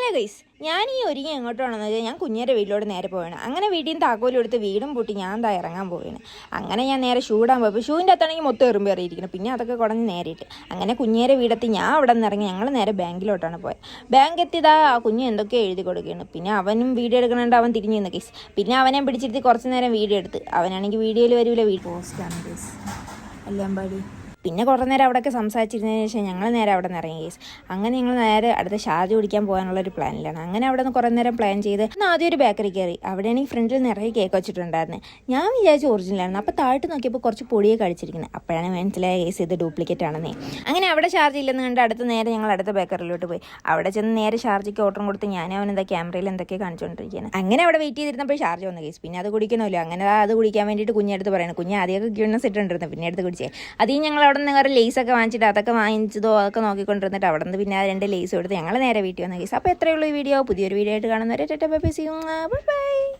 അങ്ങനെ ഗൈസ് ഞാൻ ഈ ഒരുങ്ങി എങ്ങോട്ടാണെന്ന് വെച്ചാൽ ഞാൻ കുഞ്ഞേരെ വീട്ടിലോട്ട് നേരെ പോവുകയാണ്. അങ്ങനെ വീട്ടിൽ നിന്ന് താക്കോലും എടുത്ത് വീടും പൂട്ടി ഞാൻ എന്താ ഇറങ്ങാൻ പോവുകയാണ്. അങ്ങനെ ഞാൻ നേരെ ഷൂ ഇടാൻ പോയപ്പോൾ ഷൂവിൻ്റെ അകത്താണെങ്കിൽ മൊത്തം എറുമ്പേറിയിരിക്കണം. പിന്നെ അതൊക്കെ കുടഞ്ഞ് നേരിട്ട് അങ്ങനെ കുഞ്ഞേരെ വീടെത്തി ഞാൻ അവിടെ നിന്ന് ഇറങ്ങി ഞങ്ങൾ നേരെ ബാങ്കിലോട്ടാണ് പോയത്. ബാങ്ക് എത്തിയതാ ആ കുഞ്ഞ് എന്തൊക്കെയോ എഴുതി കൊടുക്കുകയാണ്. പിന്നെ അവനും വീഡിയോ എടുക്കണുണ്ട്. അവൻ തിരിഞ്ഞു നിന്ന് കേസ്. പിന്നെ അവനെ പിടിച്ചിരുത്തി കുറച്ച് നേരം വീഡിയോ എടുത്ത്. അവനാണെങ്കിൽ വീഡിയോയിൽ വരില്ല പോസ്റ്റാണ് കേസ് അല്ലമ്പാടി. പിന്നെ കുറേ നേരം അവിടെയൊക്കെ സംസാരിച്ചിരുന്നതിന് ശേഷം ഞങ്ങൾ നേരെ അവിടെ നിന്ന് ഇറങ്ങി കേസ്. അങ്ങനെ ഞങ്ങൾ നേരെ അടുത്ത ഷാർജ കുടിക്കാൻ പോകാനുള്ളൊരു പ്ലാനിലാണ്. അങ്ങനെ അവിടെ നിന്ന് കുറേ നേരം പ്ലാൻ ചെയ്ത് ആദ്യം ഒരു ബേക്കറി കയറി. അവിടെയാണെങ്കിൽ ഫ്രണ്ടിൽ നിറയെ കേക്ക് വെച്ചിട്ടുണ്ടായിരുന്നു. ഞാൻ വിചാരിച്ചു ഒറിജിനലായിരുന്നു. അപ്പോൾ താഴ്ത്ത് നോക്കിയപ്പോൾ കുറച്ച് പൊടിയെ കഴിച്ചിരിക്കുന്നത്. അപ്പോഴാണ് മനസ്സിലായ കേസ് ഇത് ഡ്യൂപ്ലിക്കേറ്റ് ആണെന്നേ. അങ്ങനെ അവിടെ ഷാർജ ഇല്ലെന്ന് കണ്ട് അടുത്ത നേരെ ഞങ്ങൾ അടുത്ത ബേക്കറിലോട്ട് പോയി. അവിടെ ചെന്ന് നേരെ ഷാർജയ്ക്ക് ഓർഡർ കൊടുത്ത് ഞാനും അവൻ എന്താ ക്യാമറയിൽ എന്തൊക്കെ കാണിച്ചുകൊണ്ടിരിക്കുകയാണ്. അങ്ങനെ അവിടെ വെയിറ്റ് ചെയ്തിരുന്നപ്പോൾ ഷാർജ വന്ന കേസ്. പിന്നെ അത് കുടിക്കണമല്ലോ. അങ്ങനെ അത് കുടിക്കാൻ വേണ്ടിയിട്ട് കുഞ്ഞെടുത്ത് പറയണം. കുഞ്ഞ് ആദ്യമൊക്കെ ക്യൂണസ് ഇട്ടുണ്ടായിരുന്നു. പിന്നെ എടുത്ത് കുടിച്ചേ. അതിൽ ഞങ്ങൾ അവിടെ നിന്ന് വേറെ ലേസൊക്കെ വാങ്ങിച്ചിട്ട് അതൊക്കെ വാങ്ങിച്ചതോ അതൊക്കെ നോക്കിക്കൊണ്ടിരുന്നിട്ട് അവിടെ നിന്ന് പിന്നെ ആ 2 ലേസ് എടുത്ത് ഞങ്ങൾ നേരെ വീട്ടിൽ വന്ന കേസ്. അപ്പോൾ എത്രയുള്ളൂ ഈ വീഡിയോ. പുതിയൊരു വീഡിയോ ആയിട്ട് കാണുന്നവരെ ബൈ ബൈ.